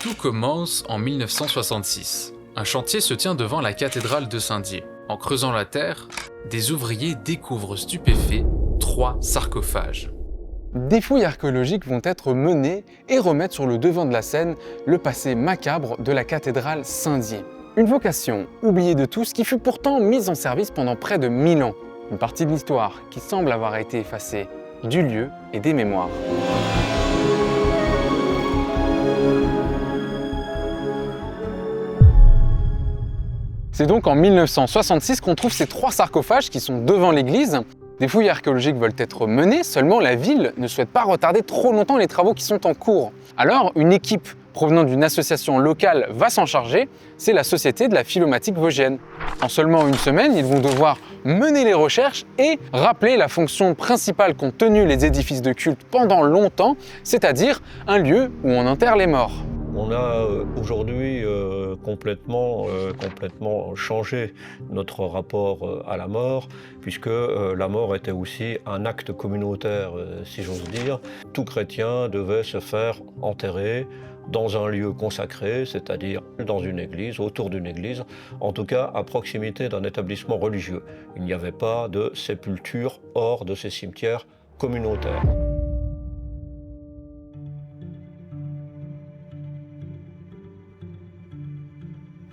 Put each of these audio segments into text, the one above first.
Tout commence en 1966. Un chantier se tient devant la cathédrale de Saint-Dié. En creusant la terre, des ouvriers découvrent stupéfaits 3 sarcophages. Des fouilles archéologiques vont être menées et remettre sur le devant de la scène le passé macabre de la cathédrale Saint-Dié. Une vocation oubliée de tous qui fut pourtant mise en service pendant près de 1000 ans. Une partie de l'histoire qui semble avoir été effacée du lieu et des mémoires. C'est donc en 1966 qu'on trouve ces 3 sarcophages qui sont devant l'église. Des fouilles archéologiques veulent être menées, seulement la ville ne souhaite pas retarder trop longtemps les travaux qui sont en cours. Alors, une équipe provenant d'une association locale va s'en charger, c'est la Société de la Philomatique Vosgienne. En seulement une semaine, ils vont devoir mener les recherches et rappeler la fonction principale qu'ont tenue les édifices de culte pendant longtemps, c'est-à-dire un lieu où on enterre les morts. On a aujourd'hui complètement changé notre rapport à la mort, puisque la mort était aussi un acte communautaire, si j'ose dire. Tout chrétien devait se faire enterrer dans un lieu consacré, c'est-à-dire dans une église, autour d'une église, en tout cas à proximité d'un établissement religieux. Il n'y avait pas de sépulture hors de ces cimetières communautaires.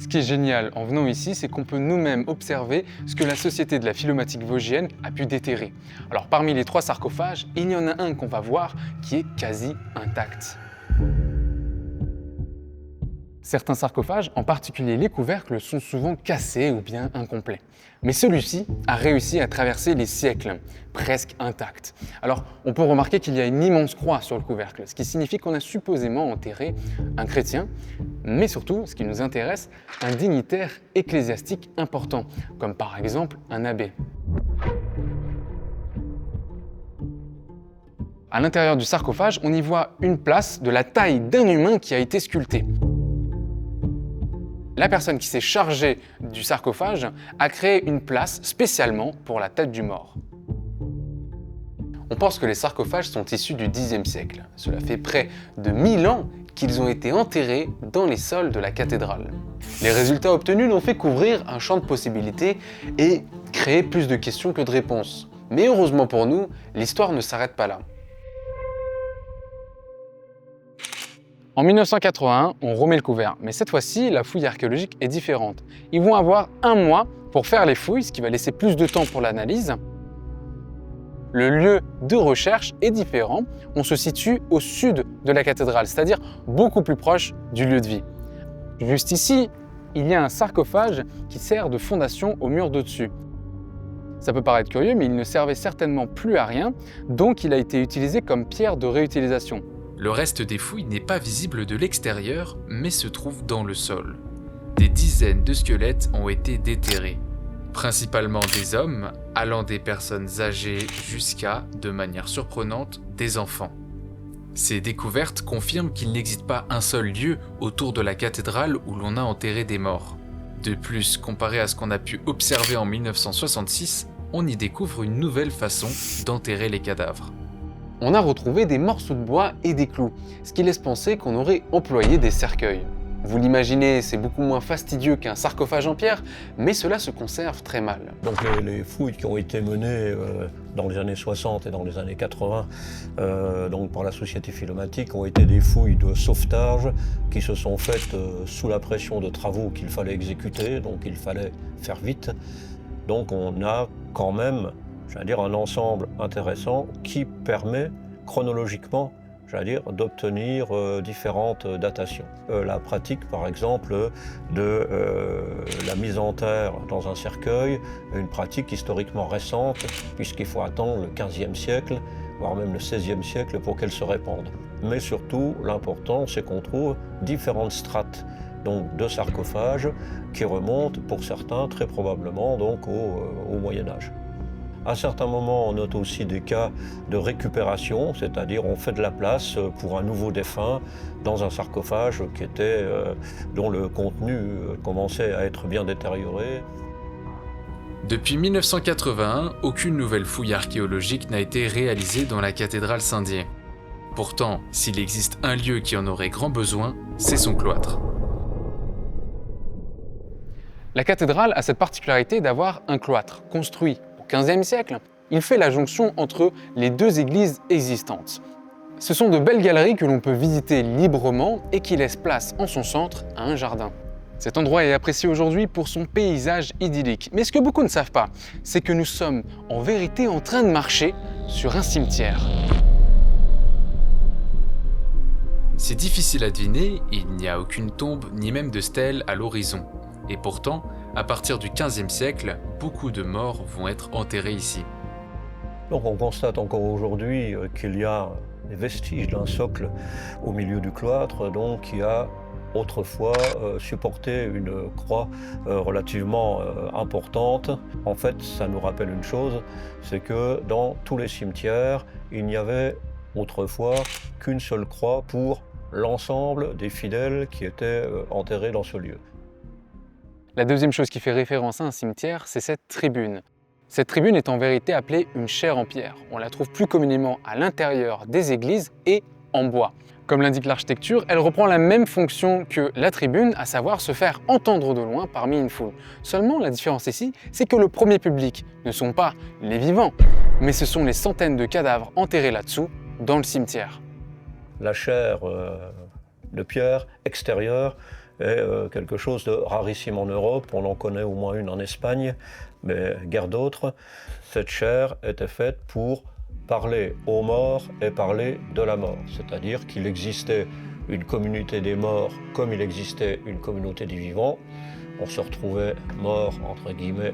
Ce qui est génial en venant ici, c'est qu'on peut nous-mêmes observer ce que la Société de la Philomatique Vosgienne a pu déterrer. Alors parmi les 3 sarcophages, il y en a un qu'on va voir qui est quasi intact. Certains sarcophages, en particulier les couvercles, sont souvent cassés ou bien incomplets. Mais celui-ci a réussi à traverser les siècles, presque intact. Alors, on peut remarquer qu'il y a une immense croix sur le couvercle, ce qui signifie qu'on a supposément enterré un chrétien, mais surtout, ce qui nous intéresse, un dignitaire ecclésiastique important, comme par exemple un abbé. À l'intérieur du sarcophage, on y voit une place de la taille d'un humain qui a été sculptée. La personne qui s'est chargée du sarcophage a créé une place spécialement pour la tête du mort. On pense que les sarcophages sont issus du Xe siècle. Cela fait près de 1000 ans qu'ils ont été enterrés dans les sols de la cathédrale. Les résultats obtenus n'ont fait qu'ouvrir un champ de possibilités et créer plus de questions que de réponses. Mais heureusement pour nous, l'histoire ne s'arrête pas là. En 1981, on remet le couvert, mais cette fois-ci, la fouille archéologique est différente. Ils vont avoir 1 mois pour faire les fouilles, ce qui va laisser plus de temps pour l'analyse. Le lieu de recherche est différent. On se situe au sud de la cathédrale, c'est-à-dire beaucoup plus proche du lieu de vie. Juste ici, il y a un sarcophage qui sert de fondation au mur de dessus. Ça peut paraître curieux, mais il ne servait certainement plus à rien, donc il a été utilisé comme pierre de réutilisation. Le reste des fouilles n'est pas visible de l'extérieur, mais se trouve dans le sol. Des dizaines de squelettes ont été déterrés, principalement des hommes, allant des personnes âgées jusqu'à, de manière surprenante, des enfants. Ces découvertes confirment qu'il n'existe pas un seul lieu autour de la cathédrale où l'on a enterré des morts. De plus, comparé à ce qu'on a pu observer en 1966, on y découvre une nouvelle façon d'enterrer les cadavres. On a retrouvé des morceaux de bois et des clous, ce qui laisse penser qu'on aurait employé des cercueils. Vous l'imaginez, c'est beaucoup moins fastidieux qu'un sarcophage en pierre, mais cela se conserve très mal. Donc les fouilles qui ont été menées dans les années 60 et dans les années 80 donc par la Société Philomatique ont été des fouilles de sauvetage qui se sont faites sous la pression de travaux qu'il fallait exécuter, donc il fallait faire vite. Donc on a quand même, un ensemble intéressant qui permet chronologiquement, d'obtenir différentes datations. La pratique, par exemple, de la mise en terre dans un cercueil, une pratique historiquement récente, puisqu'il faut attendre le XVe siècle, voire même le XVIe siècle pour qu'elle se répande. Mais surtout, l'important, c'est qu'on trouve différentes strates donc, de sarcophages qui remontent, pour certains, très probablement donc, au Moyen-Âge. À certains moments, on note aussi des cas de récupération, c'est-à-dire on fait de la place pour un nouveau défunt dans un sarcophage dont le contenu commençait à être bien détérioré. Depuis 1981, aucune nouvelle fouille archéologique n'a été réalisée dans la cathédrale Saint-Dié. Pourtant, s'il existe un lieu qui en aurait grand besoin, c'est son cloître. La cathédrale a cette particularité d'avoir un cloître construit au XVe siècle. Il fait la jonction entre les deux églises existantes. Ce sont de belles galeries que l'on peut visiter librement et qui laissent place en son centre à un jardin. Cet endroit est apprécié aujourd'hui pour son paysage idyllique. Mais ce que beaucoup ne savent pas, c'est que nous sommes en vérité en train de marcher sur un cimetière. C'est difficile à deviner, il n'y a aucune tombe ni même de stèle à l'horizon. Et pourtant, à partir du XVe siècle, beaucoup de morts vont être enterrés ici. Donc on constate encore aujourd'hui qu'il y a des vestiges d'un socle au milieu du cloître, donc qui a autrefois supporté une croix relativement importante. En fait, ça nous rappelle une chose, c'est que dans tous les cimetières, il n'y avait autrefois qu'une seule croix pour l'ensemble des fidèles qui étaient enterrés dans ce lieu. La deuxième chose qui fait référence à un cimetière, c'est cette tribune. Cette tribune est en vérité appelée une chaire en pierre. On la trouve plus communément à l'intérieur des églises et en bois. Comme l'indique l'architecture, elle reprend la même fonction que la tribune, à savoir se faire entendre de loin parmi une foule. Seulement, la différence ici, c'est que le premier public ne sont pas les vivants, mais ce sont les centaines de cadavres enterrés là-dessous, dans le cimetière. La chaire de pierre extérieure est quelque chose de rarissime en Europe. On en connaît au moins une en Espagne, mais guère d'autres. Cette chaire était faite pour parler aux morts et parler de la mort. C'est-à-dire qu'il existait une communauté des morts comme il existait une communauté des vivants. On se retrouvait mort, entre guillemets,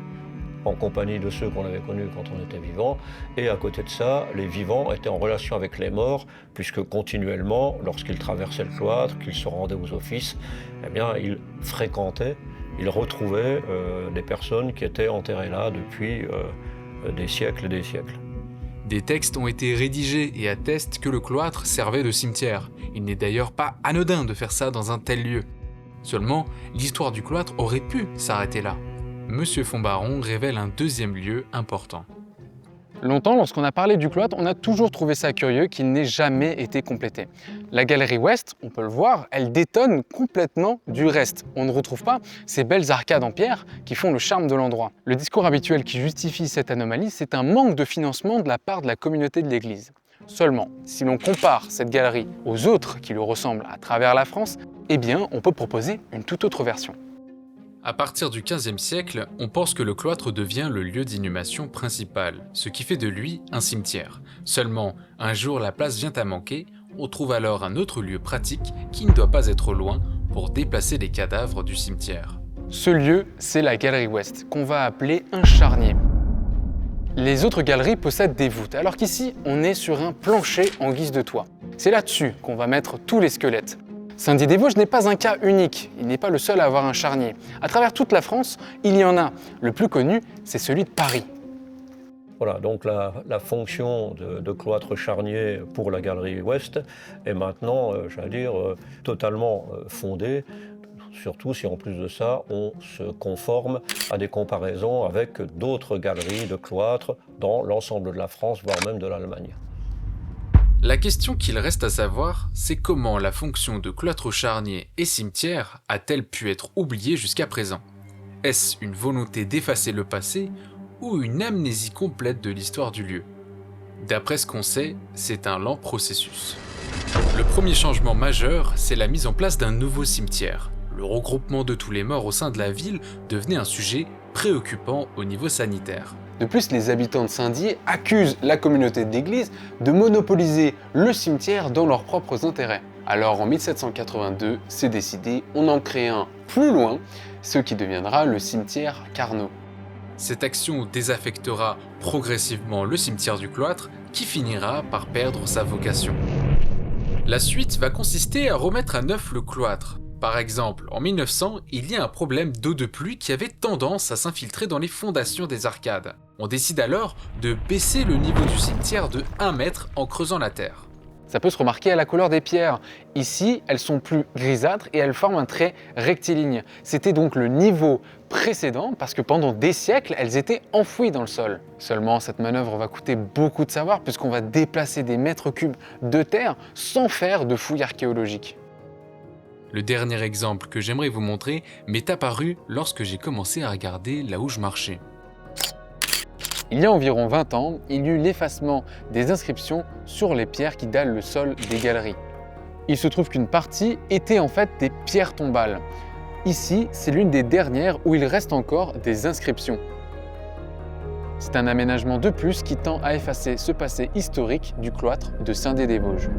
en compagnie de ceux qu'on avait connus quand on était vivant. Et à côté de ça, les vivants étaient en relation avec les morts, puisque continuellement, lorsqu'ils traversaient le cloître, qu'ils se rendaient aux offices, eh bien, ils fréquentaient, ils retrouvaient des personnes qui étaient enterrées là depuis des siècles et des siècles. Des textes ont été rédigés et attestent que le cloître servait de cimetière. Il n'est d'ailleurs pas anodin de faire ça dans un tel lieu. Seulement, l'histoire du cloître aurait pu s'arrêter là. Monsieur Fombaron révèle un deuxième lieu important. Longtemps, lorsqu'on a parlé du cloître, on a toujours trouvé ça curieux qu'il n'ait jamais été complété. La galerie ouest, on peut le voir, elle détonne complètement du reste. On ne retrouve pas ces belles arcades en pierre qui font le charme de l'endroit. Le discours habituel qui justifie cette anomalie, c'est un manque de financement de la part de la communauté de l'église. Seulement, si l'on compare cette galerie aux autres qui lui ressemblent à travers la France, eh bien, on peut proposer une toute autre version. À partir du XVe siècle, on pense que le cloître devient le lieu d'inhumation principal, ce qui fait de lui un cimetière. Seulement, un jour la place vient à manquer, on trouve alors un autre lieu pratique qui ne doit pas être loin pour déplacer les cadavres du cimetière. Ce lieu, c'est la galerie ouest, qu'on va appeler un charnier. Les autres galeries possèdent des voûtes, alors qu'ici, on est sur un plancher en guise de toit. C'est là-dessus qu'on va mettre tous les squelettes. Saint-Dié-des-Vosges n'est pas un cas unique, il n'est pas le seul à avoir un charnier. À travers toute la France, il y en a. Le plus connu, c'est celui de Paris. Voilà, donc la fonction de cloître charnier pour la galerie ouest est maintenant, totalement fondée, surtout si en plus de ça, on se conforme à des comparaisons avec d'autres galeries de cloîtres dans l'ensemble de la France, voire même de l'Allemagne. La question qu'il reste à savoir, c'est comment la fonction de cloître charnier et cimetière a-t-elle pu être oubliée jusqu'à présent? Est-ce une volonté d'effacer le passé ou une amnésie complète de l'histoire du lieu? D'après ce qu'on sait, c'est un lent processus. Le premier changement majeur, c'est la mise en place d'un nouveau cimetière. Le regroupement de tous les morts au sein de la ville devenait un sujet préoccupant au niveau sanitaire. De plus, les habitants de Saint-Dié accusent la communauté de l'église de monopoliser le cimetière dans leurs propres intérêts. Alors en 1782, c'est décidé, on en crée un plus loin, ce qui deviendra le cimetière Carnot. Cette action désaffectera progressivement le cimetière du cloître qui finira par perdre sa vocation. La suite va consister à remettre à neuf le cloître. Par exemple, en 1900, il y a un problème d'eau de pluie qui avait tendance à s'infiltrer dans les fondations des arcades. On décide alors de baisser le niveau du cimetière de 1 mètre en creusant la terre. Ça peut se remarquer à la couleur des pierres. Ici, elles sont plus grisâtres et elles forment un trait rectiligne. C'était donc le niveau précédent parce que pendant des siècles, elles étaient enfouies dans le sol. Seulement, cette manœuvre va coûter beaucoup de savoir puisqu'on va déplacer des mètres cubes de terre sans faire de fouilles archéologiques. Le dernier exemple que j'aimerais vous montrer m'est apparu lorsque j'ai commencé à regarder là où je marchais. Il y a environ 20 ans, il y eut l'effacement des inscriptions sur les pierres qui dallent le sol des galeries. Il se trouve qu'une partie était en fait des pierres tombales. Ici, c'est l'une des dernières où il reste encore des inscriptions. C'est un aménagement de plus qui tend à effacer ce passé historique du cloître de Saint-Dé-des-Vosges.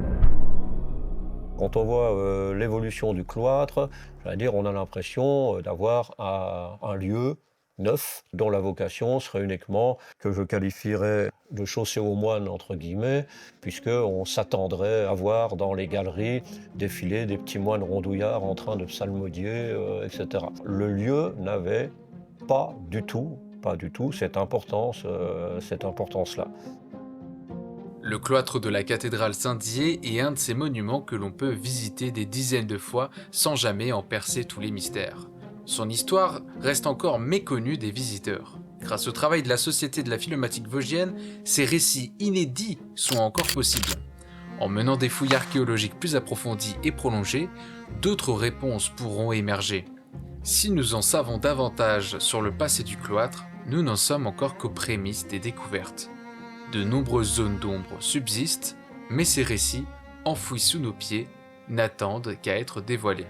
Quand on voit l'évolution du cloître, on a l'impression d'avoir un lieu neuf, dont la vocation serait uniquement, que je qualifierais de chaussée aux moines, entre guillemets, puisqu'on s'attendrait à voir dans les galeries défiler des petits moines rondouillards en train de psalmodier, etc. Le lieu n'avait pas du tout cette importance-là. Le cloître de la cathédrale Saint-Dié est un de ces monuments que l'on peut visiter des dizaines de fois sans jamais en percer tous les mystères. Son histoire reste encore méconnue des visiteurs. Grâce au travail de la Société de la Philomatique Vosgienne, ces récits inédits sont encore possibles. En menant des fouilles archéologiques plus approfondies et prolongées, d'autres réponses pourront émerger. Si nous en savons davantage sur le passé du cloître, nous n'en sommes encore qu'aux prémices des découvertes. De nombreuses zones d'ombre subsistent, mais ces récits, enfouis sous nos pieds, n'attendent qu'à être dévoilés.